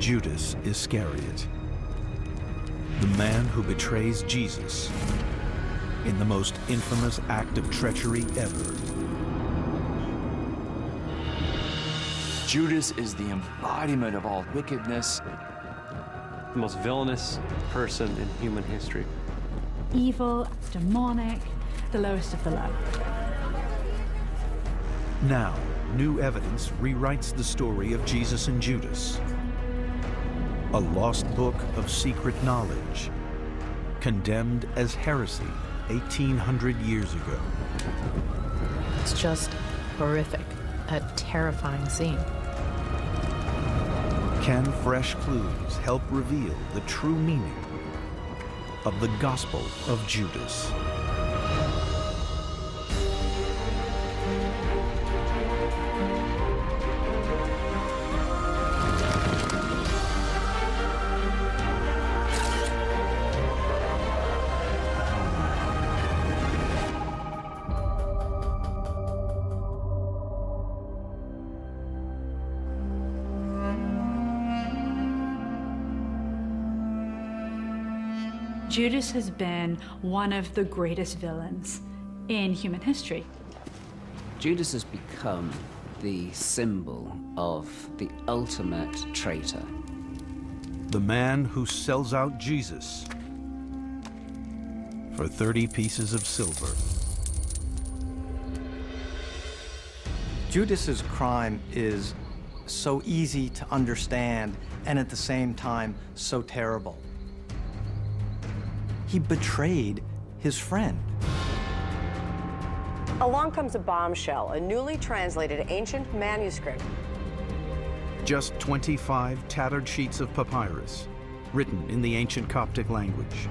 Judas Iscariot, the man who betrays Jesus in the most infamous act of treachery ever. Judas is the embodiment of all wickedness. The most villainous person in human history. Evil, demonic, the lowest of the low. Now, new evidence rewrites the story of Jesus and Judas. A lost book of secret knowledge, condemned as heresy 1,800 years ago. It's just horrific, a terrifying scene. Can fresh clues help reveal the true meaning of the Gospel of Judas? Judas has been one of the greatest villains in human history. Judas has become the symbol of the ultimate traitor. The man who sells out Jesus for 30 pieces of silver. Judas's crime is so easy to understand and at the same time so terrible. He betrayed his friend. Along comes a bombshell, a newly translated ancient manuscript. Just 25 tattered sheets of papyrus, written in the ancient Coptic language.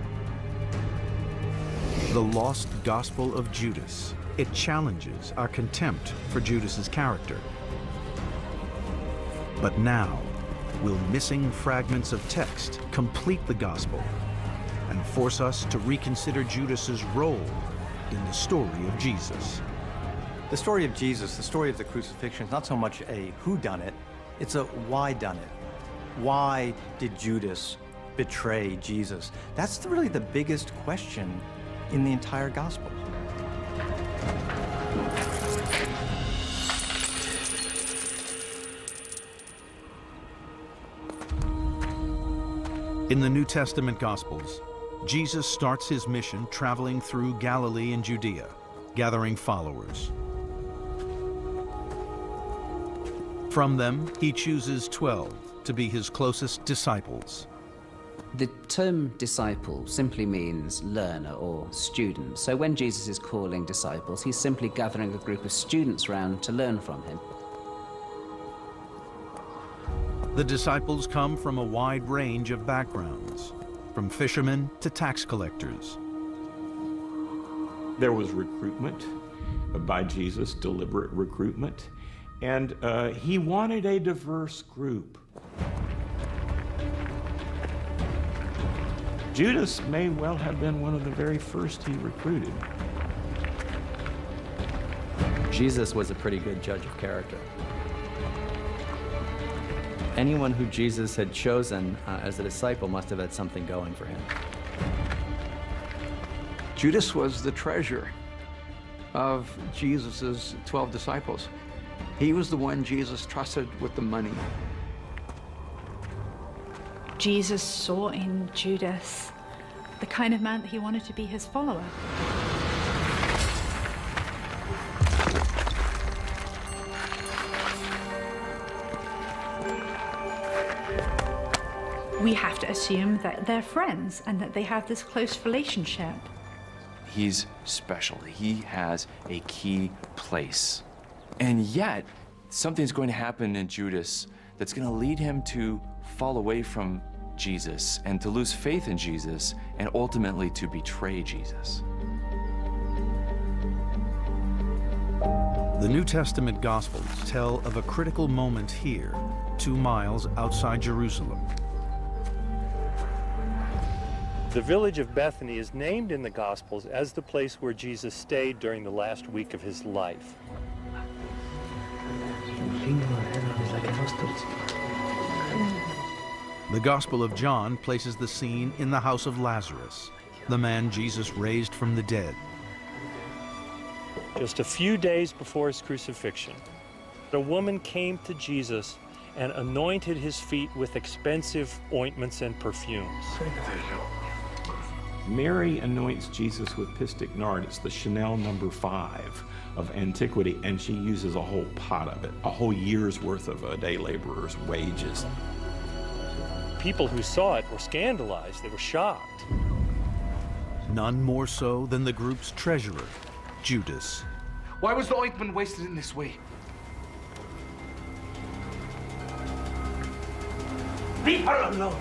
The lost Gospel of Judas. It challenges our contempt for Judas's character. But now, will missing fragments of text complete the Gospel and force us to reconsider Judas's role in the story of Jesus? The story of Jesus, the story of the crucifixion, is not so much a whodunit, it's a why done it. Why did Judas betray Jesus? That's really the biggest question in the entire gospel. In the New Testament Gospels, Jesus starts his mission traveling through Galilee and Judea, gathering followers. From them, he chooses 12 to be his closest disciples. The term disciple simply means learner or student. So when Jesus is calling disciples, he's simply gathering a group of students round to learn from him. The disciples come from a wide range of backgrounds, from fishermen to tax collectors. There was recruitment by Jesus, deliberate recruitment, and he wanted a diverse group. Judas may well have been one of the very first he recruited. Jesus was a pretty good judge of character. Anyone who Jesus had chosen as a disciple must have had something going for him. Judas was the treasurer of Jesus's 12 disciples. He was the one Jesus trusted with the money. Jesus saw in Judas the kind of man that he wanted to be his follower. We have to assume that they're friends and that they have this close relationship. He's special. He has a key place. And yet, something's going to happen in Judas that's going to lead him to fall away from Jesus and to lose faith in Jesus and ultimately to betray Jesus. The New Testament Gospels tell of a critical moment here, 2 miles outside Jerusalem. The village of Bethany is named in the Gospels as the place where Jesus stayed during the last week of his life. The Gospel of John places the scene in the house of Lazarus, the man Jesus raised from the dead. Just a few days before his crucifixion, a woman came to Jesus and anointed his feet with expensive ointments and perfumes. Mary anoints Jesus with pistic nard. It's the Chanel No. 5 of antiquity, and she uses a whole pot of it, a whole year's worth of a day laborer's wages. People who saw it were scandalized. They were shocked. None more so than the group's treasurer, Judas. Why was the ointment wasted in this way? Leave her alone!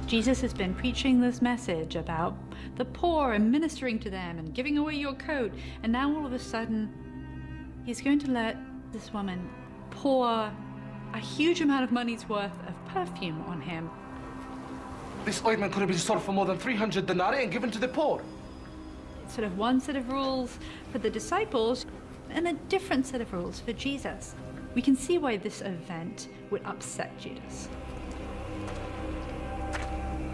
Jesus has been preaching this message about the poor and ministering to them and giving away your coat, and now all of a sudden, he's going to let this woman pour a huge amount of money's worth of perfume on him. This ointment could have been sold for more than 300 denarii and given to the poor. Sort of one set of rules for the disciples and a different set of rules for Jesus. We can see why this event would upset Judas.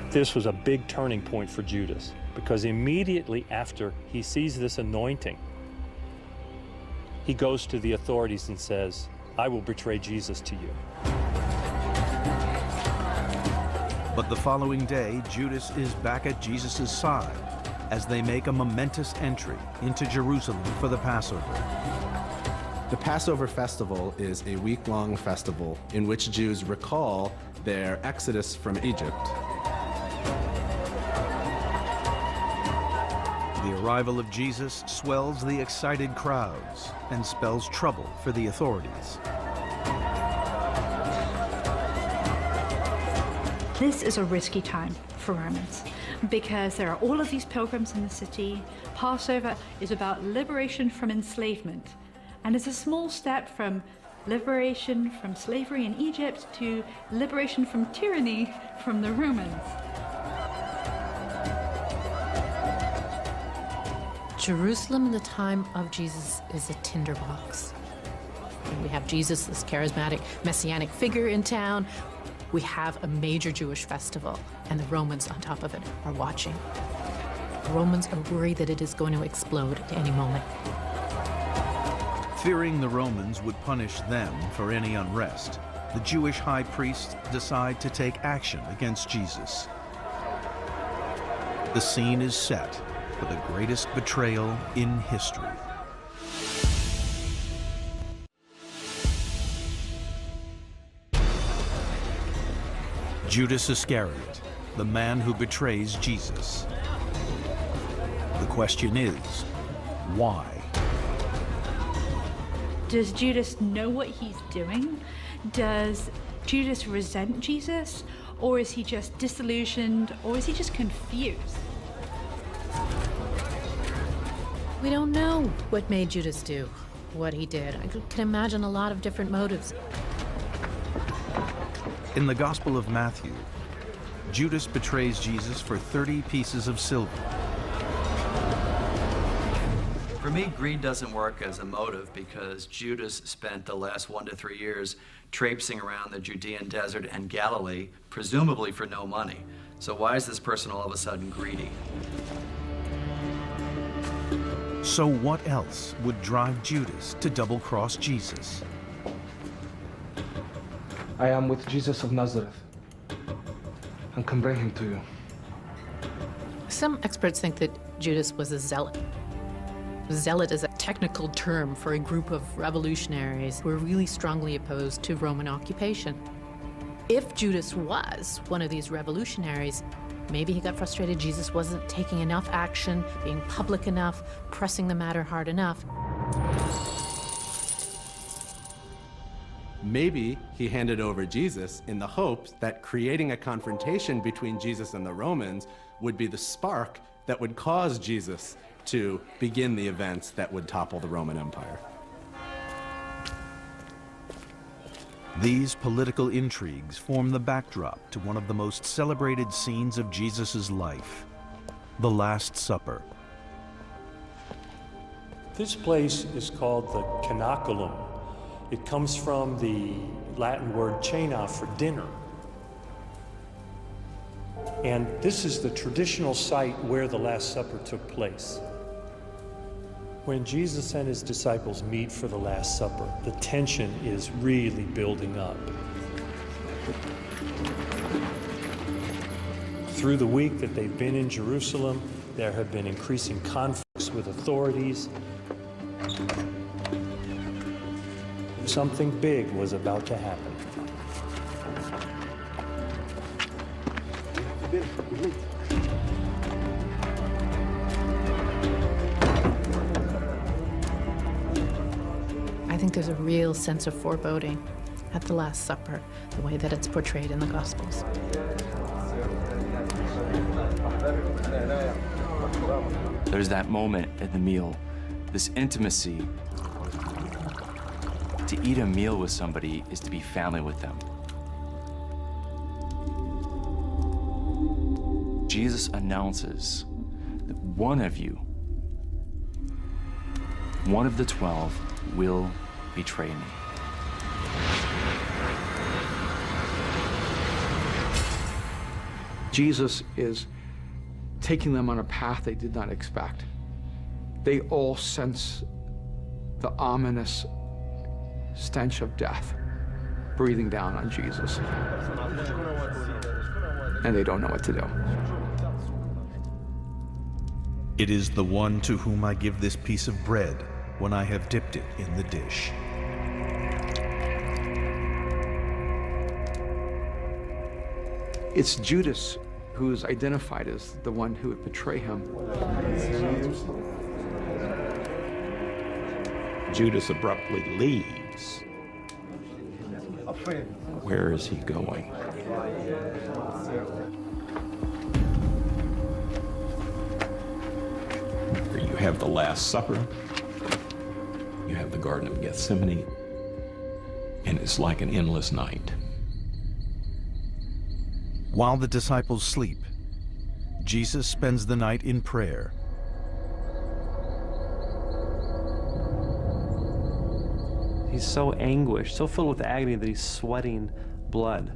This was a big turning point for Judas, because immediately after he sees this anointing, he goes to the authorities and says, "I will betray Jesus to you." But the following day, Judas is back at Jesus' side as they make a momentous entry into Jerusalem for the Passover. The Passover festival is a week-long festival in which Jews recall their exodus from Egypt. The arrival of Jesus swells the excited crowds and spells trouble for the authorities. This is a risky time for Romans because there are all of these pilgrims in the city. Passover is about liberation from enslavement, and it's a small step from liberation from slavery in Egypt to liberation from tyranny from the Romans. Jerusalem in the time of Jesus is a tinderbox. We have Jesus, this charismatic, messianic figure in town. We have a major Jewish festival, and the Romans on top of it are watching. The Romans are worried that it is going to explode at any moment. Fearing the Romans would punish them for any unrest, the Jewish high priests decide to take action against Jesus. The scene is set for the greatest betrayal in history. Judas Iscariot, the man who betrays Jesus. The question is, why? Does Judas know what he's doing? Does Judas resent Jesus? Or is he just disillusioned? Or is he just confused? We don't know what made Judas do what he did. I can imagine a lot of different motives. In the Gospel of Matthew, Judas betrays Jesus for 30 pieces of silver. For me, greed doesn't work as a motive because Judas spent the last 1 to 3 years traipsing around the Judean desert and Galilee, presumably for no money. So why is this person all of a sudden greedy? So what else would drive Judas to double-cross Jesus? I am with Jesus of Nazareth and can bring him to you. Some experts think that Judas was a zealot. Zealot is a technical term for a group of revolutionaries who were really strongly opposed to Roman occupation. If Judas was one of these revolutionaries, maybe he got frustrated Jesus wasn't taking enough action, being public enough, pressing the matter hard enough. Maybe he handed over Jesus in the hopes that creating a confrontation between Jesus and the Romans would be the spark that would cause Jesus to begin the events that would topple the Roman Empire. These political intrigues form the backdrop to one of the most celebrated scenes of Jesus' life, the Last Supper. This place is called the Cenaculum. It comes from the Latin word cena for dinner. And this is the traditional site where the Last Supper took place. When Jesus and his disciples meet for the Last Supper, the tension is really building up. Through the week that they've been in Jerusalem, there have been increasing conflicts with authorities. Something big was about to happen. I think there's a real sense of foreboding at the Last Supper, the way that it's portrayed in the Gospels. There's that moment at the meal, this intimacy. To eat a meal with somebody is to be family with them. Jesus announces that one of you, one of the 12, will betray me. Jesus is taking them on a path they did not expect. They all sense the ominous stench of death breathing down on Jesus. And they don't know what to do. It is the one to whom I give this piece of bread when I have dipped it in the dish. It's Judas who is identified as the one who would betray him. Judas abruptly leaves. Where is he going? Here you have the Last Supper. You have the Garden of Gethsemane. And it's like an endless night. While the disciples sleep, Jesus spends the night in prayer. He's so anguished, so filled with agony that he's sweating blood.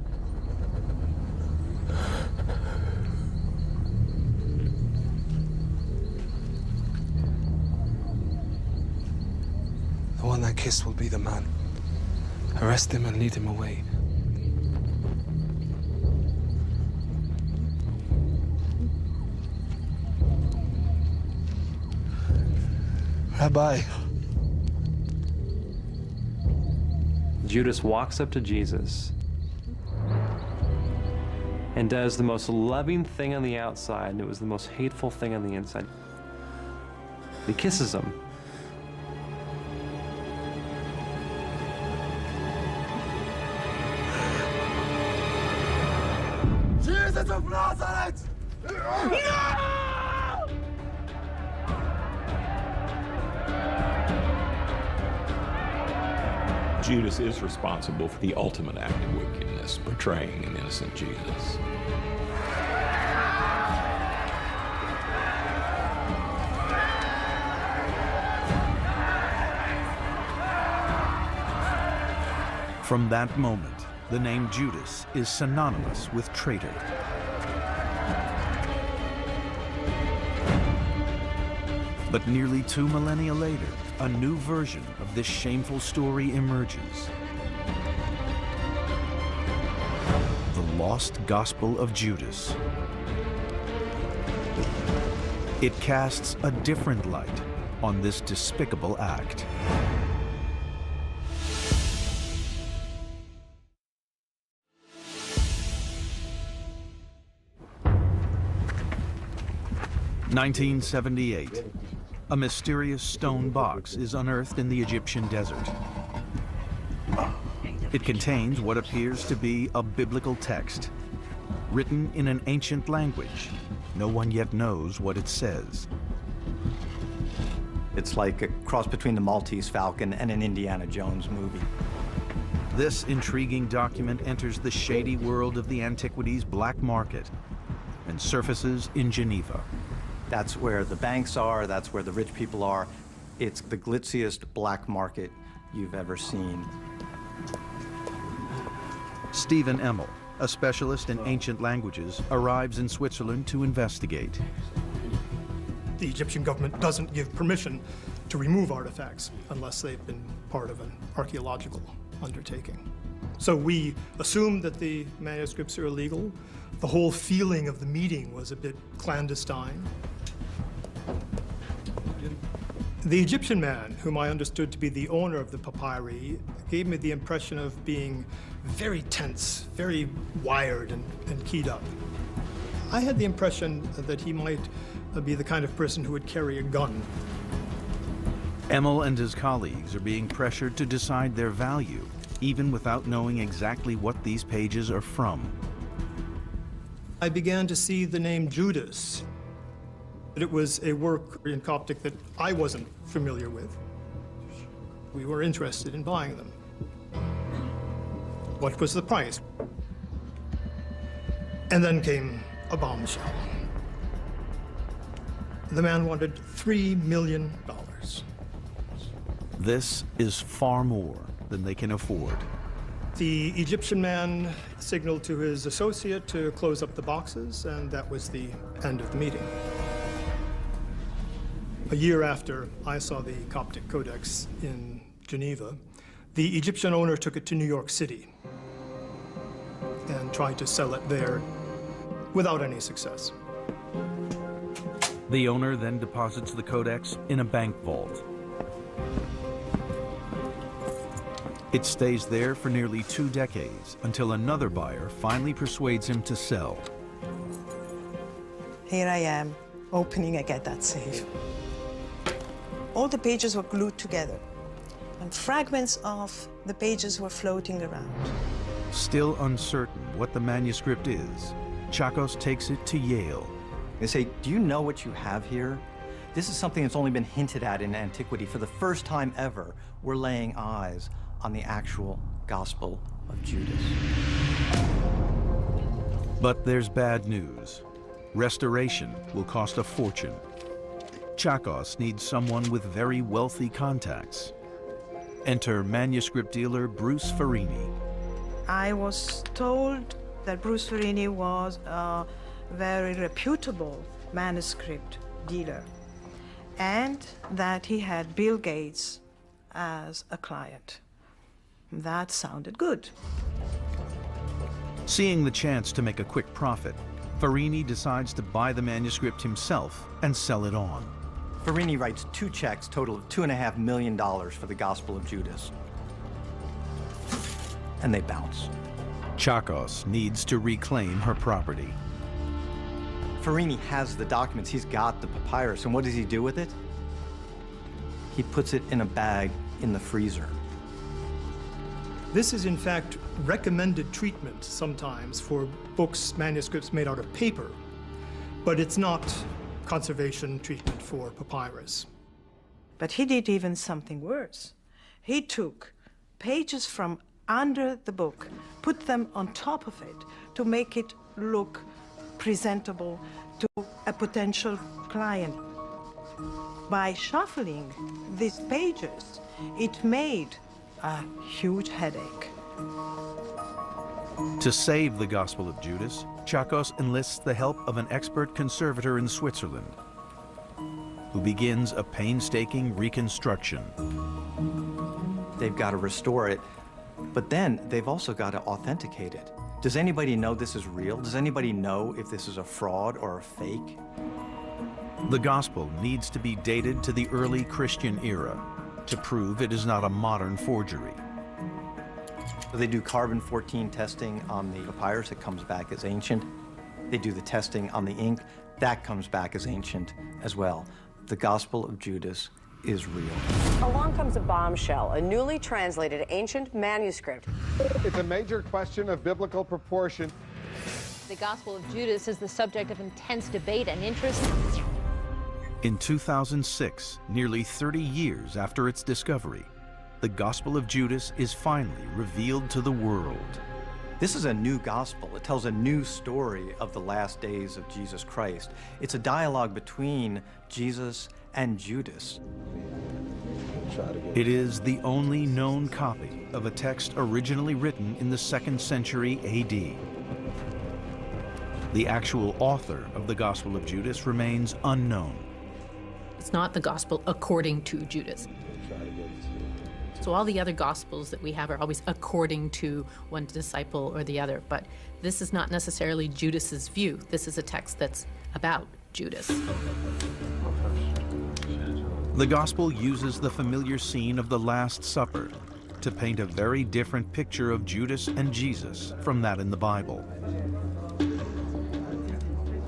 The one I kissed will be the man. Arrest him and lead him away. Rabbi. Judas walks up to Jesus and does the most loving thing on the outside, and it was the most hateful thing on the inside. He kisses him. Jesus of Nazareth! No! Judas is responsible for the ultimate act of wickedness, betraying an innocent Jesus. From that moment, the name Judas is synonymous with traitor. But nearly 2 millennia later, a new version of this shameful story emerges. The lost gospel of Judas. It casts a different light on this despicable act. (1978). A mysterious stone box is unearthed in the Egyptian desert. It contains what appears to be a biblical text, written in an ancient language. No one yet knows what it says. It's like a cross between the Maltese Falcon and an Indiana Jones movie. This intriguing document enters the shady world of the antiquities black market and surfaces in Geneva. That's where the banks are, that's where the rich people are. It's the glitziest black market you've ever seen. Stephen Emmel, a specialist in ancient languages, arrives in Switzerland to investigate. The Egyptian government doesn't give permission to remove artifacts unless they've been part of an archaeological undertaking. So we assumed that the manuscripts are illegal. The whole feeling of the meeting was a bit clandestine. The Egyptian man, whom I understood to be the owner of the papyri, gave me the impression of being very tense, very wired and keyed up. I had the impression that he might be the kind of person who would carry a gun. Emil and his colleagues are being pressured to decide their value, even without knowing exactly what these pages are from. I began to see the name Judas. It was a work in Coptic that I wasn't familiar with. We were interested in buying them. What was the price? And then came a bombshell. The man wanted $3 million. This is far more than they can afford. The Egyptian man signaled to his associate to close up the boxes, and that was the end of the meeting. A year after I saw the Coptic Codex in Geneva, the Egyptian owner took it to New York City and tried to sell it there without any success. The owner then deposits the codex in a bank vault. It stays there for nearly 2 decades until another buyer finally persuades him to sell. Here I am, opening again that safe. All the pages were glued together, and fragments of the pages were floating around. Still uncertain what the manuscript is, Chakos takes it to Yale. They say, do you know what you have here? This is something that's only been hinted at in antiquity. For the first time ever, we're laying eyes on the actual Gospel of Judas. But there's bad news. Restoration will cost a fortune. Chakos needs someone with very wealthy contacts. Enter manuscript dealer Bruce Farini. I was told that Bruce Farini was a very reputable manuscript dealer and that he had Bill Gates as a client. That sounded good. Seeing the chance to make a quick profit, Farini decides to buy the manuscript himself and sell it on. Farini writes 2 checks total of $2.5 million for the Gospel of Judas. And they bounce. Chakos needs to reclaim her property. Farini has the documents, he's got the papyrus, and what does he do with it? He puts it in a bag in the freezer. This is, in fact, recommended treatment sometimes for books, manuscripts made out of paper, but it's not conservation treatment for papyrus. But he did even something worse. He took pages from under the book, put them on top of it to make it look presentable to a potential client. By shuffling these pages, it made a huge headache. To save the Gospel of Judas, Chakos enlists the help of an expert conservator in Switzerland, who begins a painstaking reconstruction. They've got to restore it, but then they've also got to authenticate it. Does anybody know this is real? Does anybody know if this is a fraud or a fake? The Gospel needs to be dated to the early Christian era to prove it is not a modern forgery. They do carbon-14 testing on the papyrus, it comes back as ancient. They do the testing on the ink, that comes back as ancient as well. The Gospel of Judas is real. Along comes a bombshell, a newly translated ancient manuscript. It's a major question of biblical proportion. The Gospel of Judas is the subject of intense debate and interest. In 2006, nearly 30 years after its discovery, the Gospel of Judas is finally revealed to the world. This is a new gospel. It tells a new story of the last days of Jesus Christ. It's a dialogue between Jesus and Judas. It is the only known copy of a text originally written in the 2nd century AD. The actual author of the Gospel of Judas remains unknown. It's not the gospel according to Judas. So all the other gospels that we have are always according to one disciple or the other, but this is not necessarily Judas's view. This is a text that's about Judas. The Gospel uses the familiar scene of the Last Supper to paint a very different picture of Judas and Jesus from that in the Bible.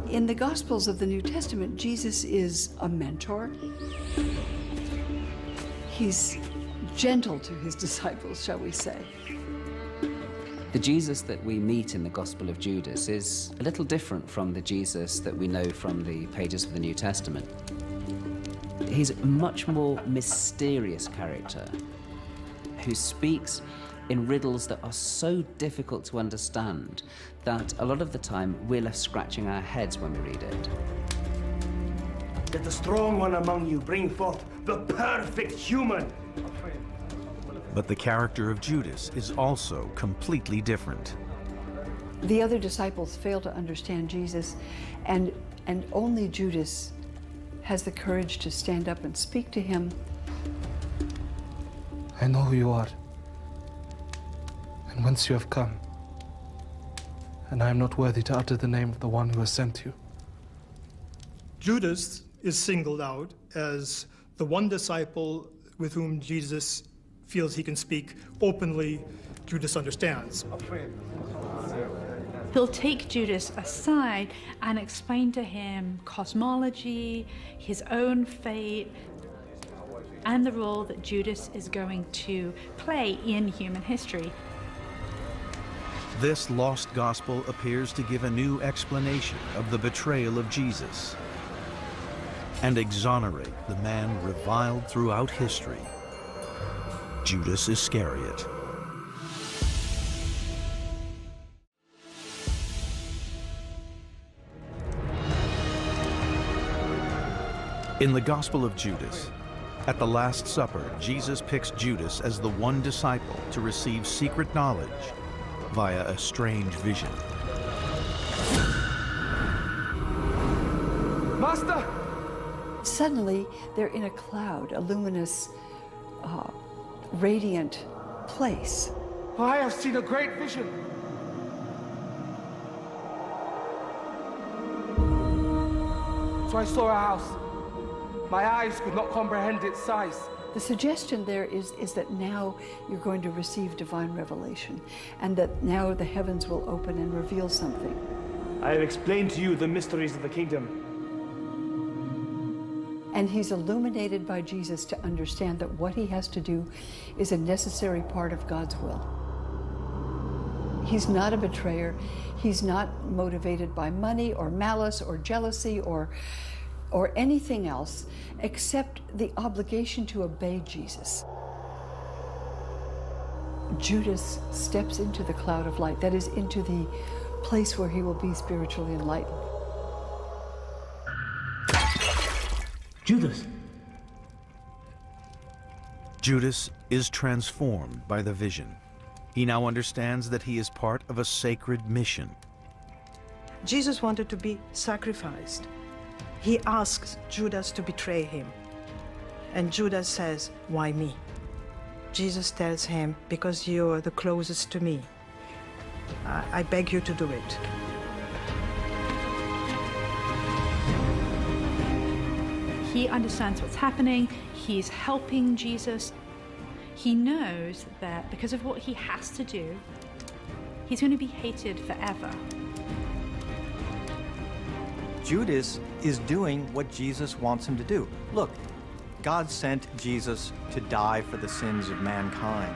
In the Gospels of the New Testament, Jesus is a mentor. He's gentle to his disciples, shall we say. The Jesus that we meet in the Gospel of Judas is a little different from the Jesus that we know from the pages of the New Testament. He's a much more mysterious character who speaks in riddles that are so difficult to understand that a lot of the time we're left scratching our heads when we read it. Let the strong one among you bring forth the perfect human. But the character of Judas is also completely different. The other disciples fail to understand Jesus, and only Judas has the courage to stand up and speak to him. I know who you are, and whence you have come, and I am not worthy to utter the name of the one who has sent you. Judas is singled out as the one disciple with whom Jesus feels he can speak openly. Judas understands. He'll take Judas aside and explain to him cosmology, his own fate, and the role that Judas is going to play in human history. This lost gospel appears to give a new explanation of the betrayal of Jesus and exonerate the man reviled throughout history, Judas Iscariot. In the Gospel of Judas, at the Last Supper, Jesus picks Judas as the one disciple to receive secret knowledge via a strange vision. Master! Suddenly, they're in a cloud, a luminous, radiant place. I have seen a great vision. So I saw a house. My eyes could not comprehend its size. The suggestion there is that now you're going to receive divine revelation, and that now the heavens will open and reveal something. I have explained to you the mysteries of the kingdom. And he's illuminated by Jesus to understand that what he has to do is a necessary part of God's will. He's not a betrayer. He's not motivated by money or malice or jealousy or anything else except the obligation to obey Jesus. Judas steps into the cloud of light, that is, into the place where he will be spiritually enlightened. Judas. Judas is transformed by the vision. He now understands that he is part of a sacred mission. Jesus wanted to be sacrificed. He asks Judas to betray him. And Judas says, "Why me?" Jesus tells him, "Because you're the closest to me. I beg you to do it." He understands what's happening. He's helping Jesus. He knows that because of what he has to do, he's going to be hated forever. Judas is doing what Jesus wants him to do. Look, God sent Jesus to die for the sins of mankind.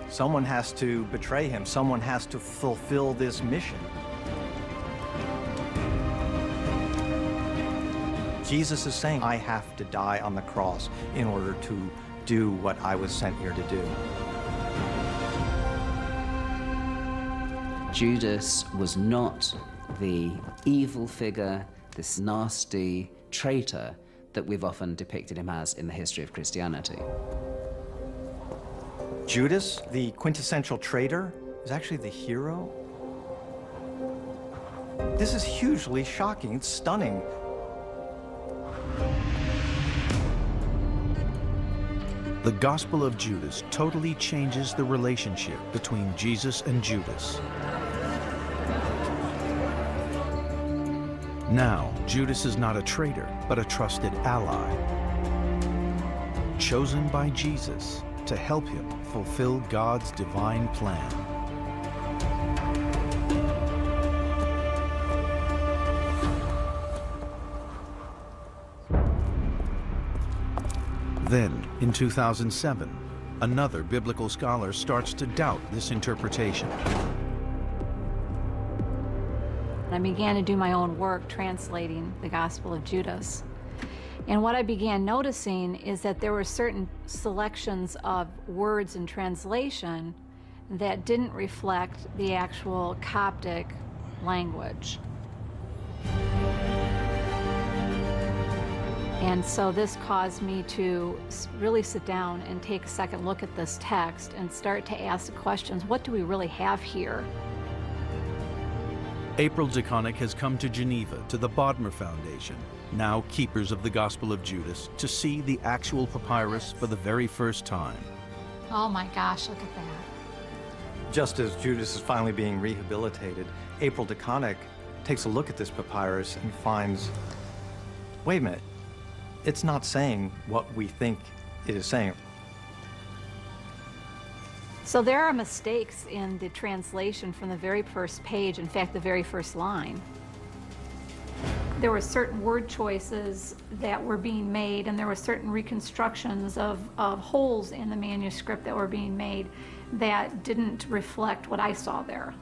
Someone has to betray him. Someone has to fulfill this mission. Jesus is saying, I have to die on the cross in order to do what I was sent here to do. Judas was not the evil figure, this nasty traitor that we've often depicted him as in the history of Christianity. Judas, the quintessential traitor, is actually the hero. This is hugely shocking. It's stunning. The Gospel of Judas totally changes the relationship between Jesus and Judas. Now, Judas is not a traitor, but a trusted ally, chosen by Jesus to help him fulfill God's divine plan. Then, in 2007, another biblical scholar starts to doubt this interpretation. I began to do my own work translating the Gospel of Judas. And what I began noticing is that there were certain selections of words in translation that didn't reflect the actual Coptic language. And so this caused me to really sit down and take a second look at this text and start to ask the questions, what do we really have here? April DeConnick has come to Geneva to the Bodmer Foundation, now keepers of the Gospel of Judas, to see the actual papyrus for the very first time. Oh my gosh, look at that. Just as Judas is finally being rehabilitated, April DeConnick takes a look at this papyrus and finds, wait a minute, it's not saying what we think it is saying. So there are mistakes in the translation from the very first page, in fact, the very first line. There were certain word choices that were being made, and there were certain reconstructions of holes in the manuscript that were being made that didn't reflect what I saw there.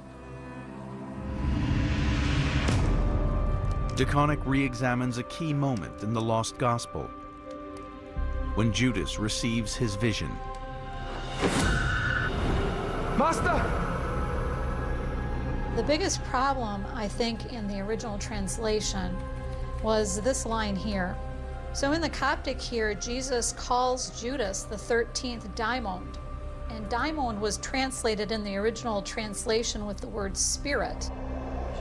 DeConnick re-examines a key moment in the lost gospel, when Judas receives his vision. Master! The biggest problem, I think, in the original translation was this line here. So in the Coptic here, Jesus calls Judas the 13th daimon. And daimon was translated in the original translation with the word spirit.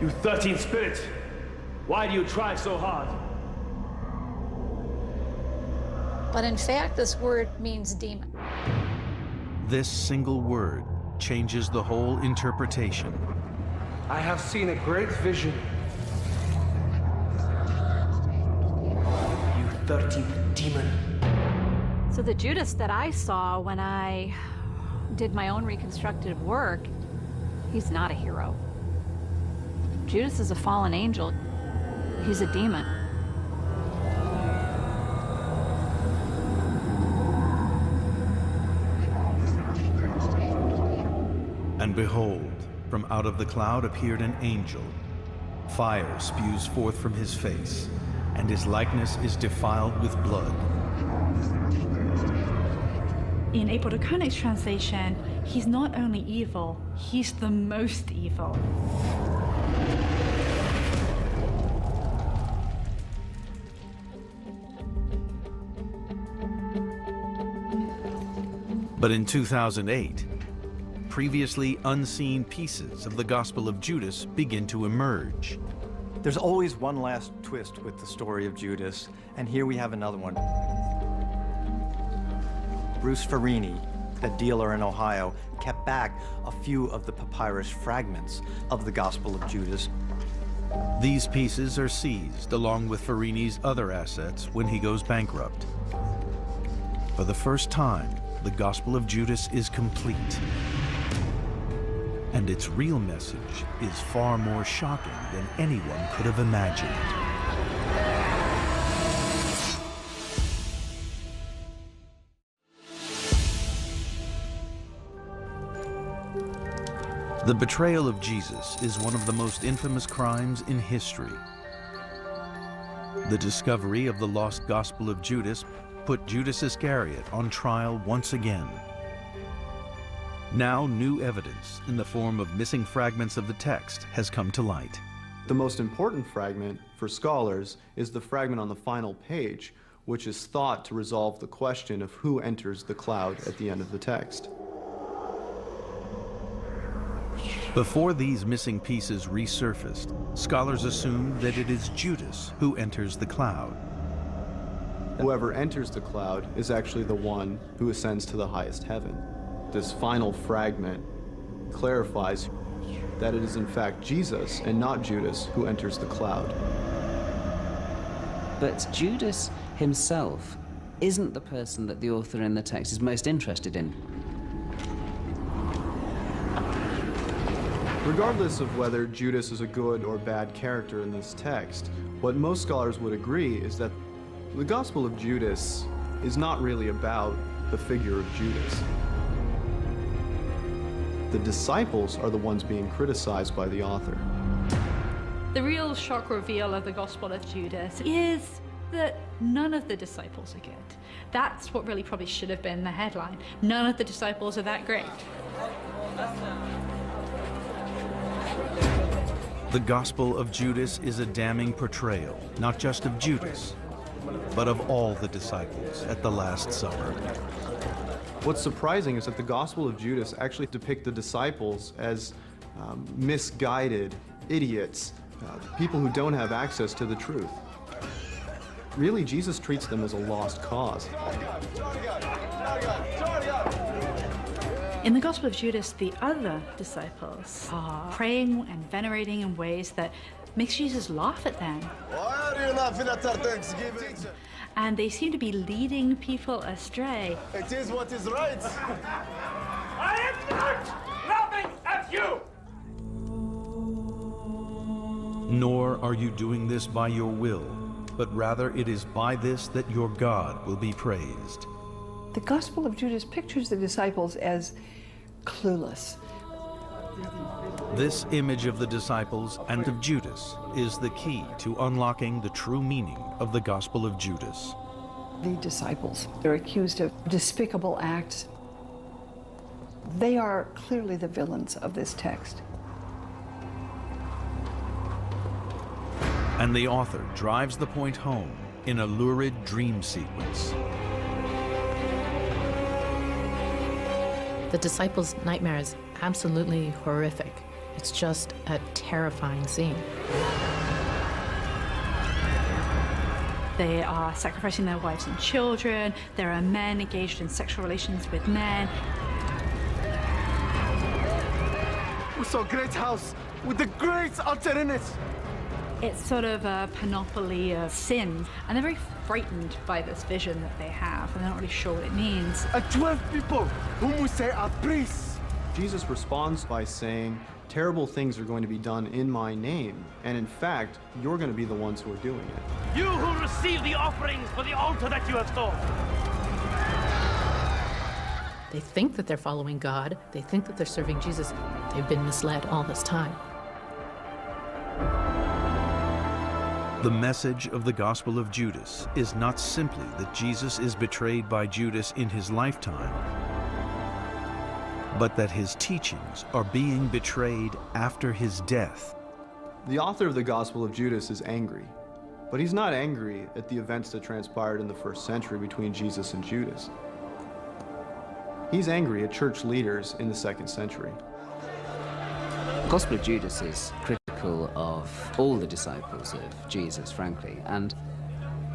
You 13th spirit! Why do you try so hard? But in fact, this word means demon. This single word changes the whole interpretation. I have seen a great vision. You 13th demon. So the Judas that I saw when I did my own reconstructive work, he's not a hero. Judas is a fallen angel. He's a demon. And behold, from out of the cloud appeared an angel. Fire spews forth from his face, and his likeness is defiled with blood. In April DeConnick's translation, he's not only evil, he's the most evil. But in 2008, previously unseen pieces of the Gospel of Judas begin to emerge. There's always one last twist with the story of Judas, and here we have another one. Bruce Farini, the dealer in Ohio, kept back a few of the papyrus fragments of the Gospel of Judas. These pieces are seized along with Farini's other assets when he goes bankrupt. For the first time, the Gospel of Judas is complete. And its real message is far more shocking than anyone could have imagined. The betrayal of Jesus is one of the most infamous crimes in history. The discovery of the lost Gospel of Judas put Judas Iscariot on trial once again. Now new evidence in the form of missing fragments of the text has come to light. The most important fragment for scholars is the fragment on the final page, which is thought to resolve the question of who enters the cloud at the end of the text. Before these missing pieces resurfaced, scholars assumed that it is Judas who enters the cloud. Whoever enters the cloud is actually the one who ascends to the highest heaven. This final fragment clarifies that it is in fact Jesus and not Judas who enters the cloud. But Judas himself isn't the person that the author in the text is most interested in. Regardless of whether Judas is a good or bad character in this text, what most scholars would agree is that the Gospel of Judas is not really about the figure of Judas. The disciples are the ones being criticized by the author. The real shock reveal of the Gospel of Judas is that none of the disciples are good. That's what really probably should have been the headline. None of the disciples are that great. The Gospel of Judas is a damning portrayal, not just of Judas, but of all the disciples at the Last Supper. What's surprising is that the Gospel of Judas actually depicts the disciples as misguided idiots, people who don't have access to the truth. Really, Jesus treats them as a lost cause. In the Gospel of Judas, the other disciples are praying and venerating in ways that makes Jesus laugh at them. Why are you laughing at our Thanksgiving? And they seem to be leading people astray. It is what is right. I am not laughing at you! Nor are you doing this by your will, but rather it is by this that your God will be praised. The Gospel of Judas pictures the disciples as clueless. This image of the disciples and of Judas is the key to unlocking the true meaning of the Gospel of Judas. The disciples are accused of despicable acts. They are clearly the villains of this text. And the author drives the point home in a lurid dream sequence. The disciples' nightmare is absolutely horrific. It's just a terrifying scene. They are sacrificing their wives and children. There are men engaged in sexual relations with men. We saw a great house with a great altar in it. It's sort of a panoply of sin, and they're very frightened by this vision that they have, and they're not really sure what it means. And 12 people whom we say are priests. Jesus responds by saying, terrible things are going to be done in my name, and in fact, you're going to be the ones who are doing it. You who receive the offerings for the altar that you have thought. They think that they're following God. They think that they're serving Jesus. They've been misled all this time. The message of the Gospel of Judas is not simply that Jesus is betrayed by Judas in his lifetime, but that his teachings are being betrayed after his death. The author of the Gospel of Judas is angry, but he's not angry at the events that transpired in the first century between Jesus and Judas. He's angry at church leaders in the second century. The Gospel of Judas is critical of all the disciples of Jesus, frankly, and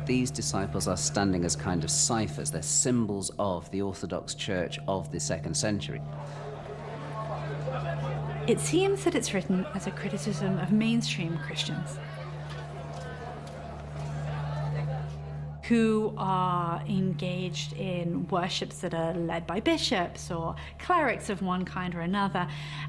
these disciples are standing as kind of ciphers. They're symbols of the Orthodox Church of the second century. It seems that it's written as a criticism of mainstream Christians who are engaged in worships that are led by bishops or clerics of one kind or another.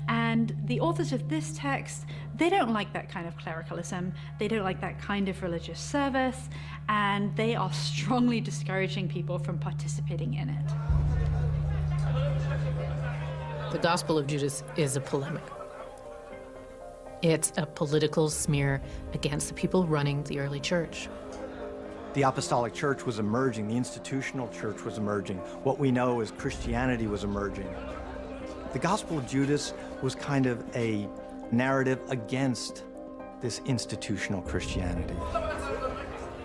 And the authors of this text, they don't like that kind of clericalism. They don't like that kind of religious service, and they are strongly discouraging people from participating in it. The Gospel of Judas is a polemic. It's a political smear against the people running the early church. The apostolic church was emerging, the institutional church was emerging. What we know as Christianity was emerging. The Gospel of Judas was kind of a narrative against this institutional Christianity.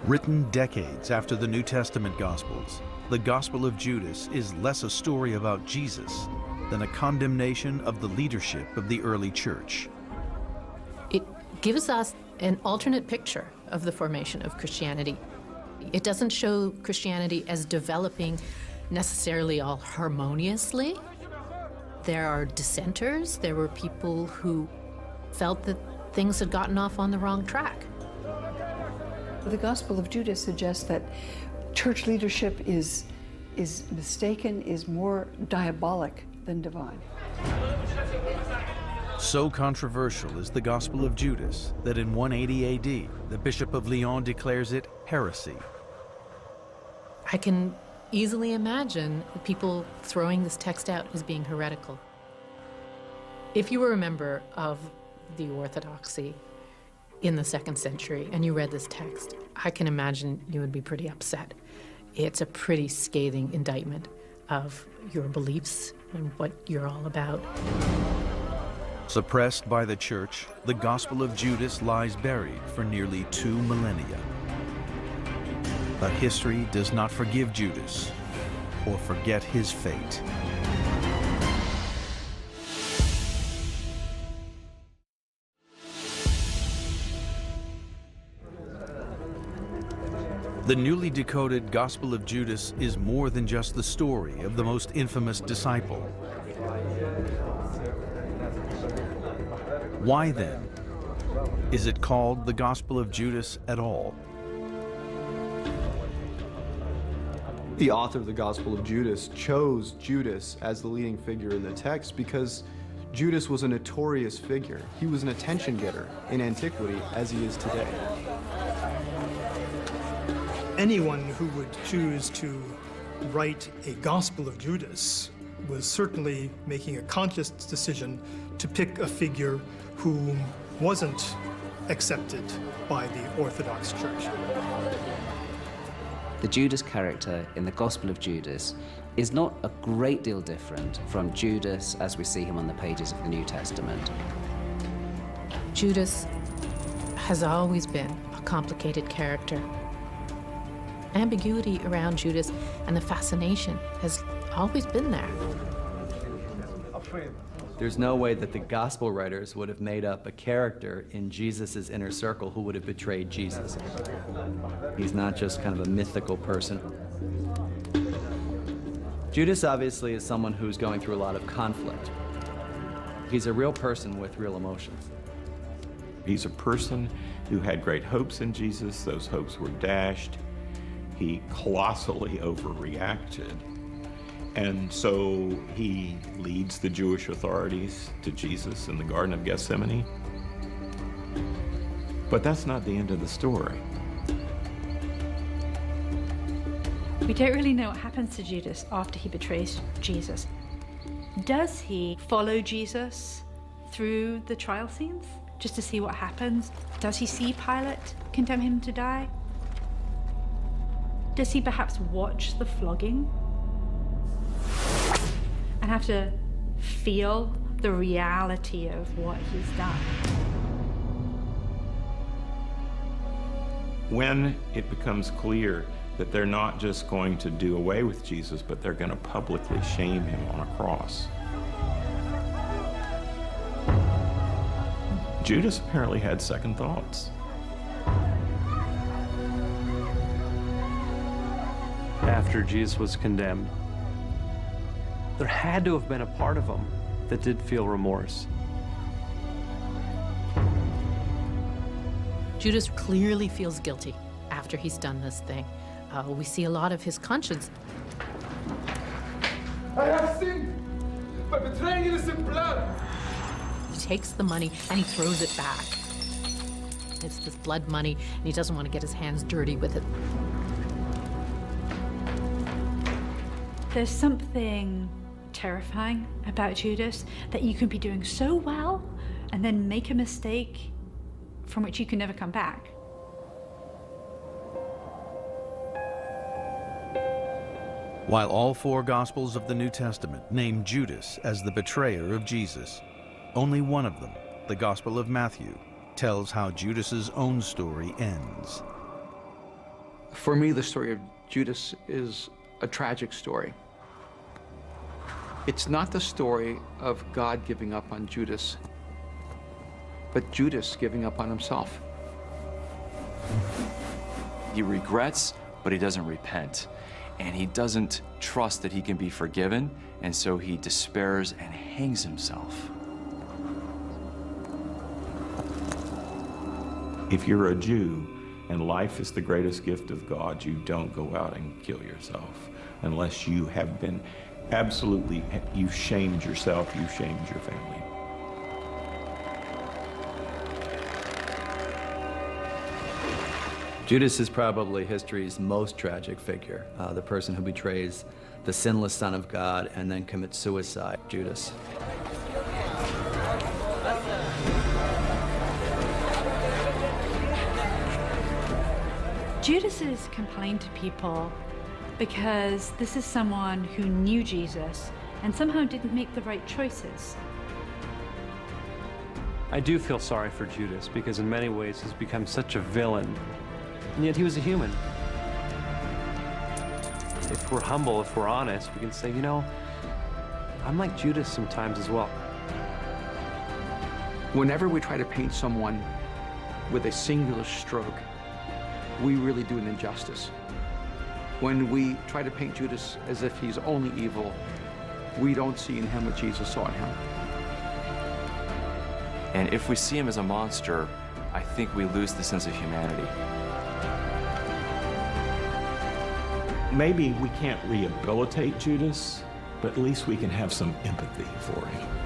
Written decades after the New Testament Gospels, the Gospel of Judas is less a story about Jesus than a condemnation of the leadership of the early church. It gives us an alternate picture of the formation of Christianity. It doesn't show Christianity as developing necessarily all harmoniously. There are dissenters. There were people who felt that things had gotten off on the wrong track. The Gospel of Judas suggests that church leadership is mistaken, is more diabolic than divine. So controversial is the Gospel of Judas that in 180 AD, the Bishop of Lyon declares it heresy. I can easily imagine people throwing this text out as being heretical. If you were a member of the Orthodoxy in the 2nd century and you read this text, I can imagine you would be pretty upset. It's a pretty scathing indictment of your beliefs and what you're all about. Suppressed by the church, the Gospel of Judas lies buried for nearly 2 millennia. But history does not forgive Judas or forget his fate. The newly decoded Gospel of Judas is more than just the story of the most infamous disciple. Why then is it called the Gospel of Judas at all? The author of the Gospel of Judas chose Judas as the leading figure in the text because Judas was a notorious figure. He was an attention getter in antiquity as he is today. Anyone who would choose to write a Gospel of Judas was certainly making a conscious decision to pick a figure who wasn't accepted by the Orthodox Church. The Judas character in the Gospel of Judas is not a great deal different from Judas as we see him on the pages of the New Testament. Judas has always been a complicated character. Ambiguity around Judas and the fascination has always been there. There's no way that the gospel writers would have made up a character in Jesus' inner circle who would have betrayed Jesus. He's not just kind of a mythical person. Judas obviously is someone who's going through a lot of conflict. He's a real person with real emotions. He's a person who had great hopes in Jesus. Those hopes were dashed. He colossally overreacted. And so he leads the Jewish authorities to Jesus in the Garden of Gethsemane. But that's not the end of the story. We don't really know what happens to Judas after he betrays Jesus. Does he follow Jesus through the trial scenes just to see what happens? Does he see Pilate condemn him to die? Does he perhaps watch the flogging and have to feel the reality of what he's done? When it becomes clear that they're not just going to do away with Jesus, but they're going to publicly shame him on a cross. Judas apparently had second thoughts. After Jesus was condemned, there had to have been a part of him that did feel remorse. Judas clearly feels guilty after he's done this thing. We see a lot of his conscience. I have sinned by betraying innocent blood. He takes the money and he throws it back. It's this blood money, and he doesn't want to get his hands dirty with it. There's something terrifying about Judas, that you can be doing so well and then make a mistake from which you can never come back. While all 4 Gospels of the New Testament name Judas as the betrayer of Jesus, only one of them, the Gospel of Matthew, tells how Judas's own story ends. For me, the story of Judas is a tragic story. It's not the story of God giving up on Judas, but Judas giving up on himself. He regrets, but he doesn't repent. And he doesn't trust that he can be forgiven, and so he despairs and hangs himself. If you're a Jew and life is the greatest gift of God, you don't go out and kill yourself unless you have been absolutely, you've shamed yourself, you've shamed your family. Judas is probably history's most tragic figure, the person who betrays the sinless Son of God and then commits suicide, Judas. Judas is complained to people because this is someone who knew Jesus and somehow didn't make the right choices. I do feel sorry for Judas because in many ways he's become such a villain, and yet he was a human. If we're humble, if we're honest, we can say, you know, I'm like Judas sometimes as well. Whenever we try to paint someone with a singular stroke, we really do an injustice. When we try to paint Judas as if he's only evil, we don't see in him what Jesus saw in him. And if we see him as a monster, I think we lose the sense of humanity. Maybe we can't rehabilitate Judas, but at least we can have some empathy for him.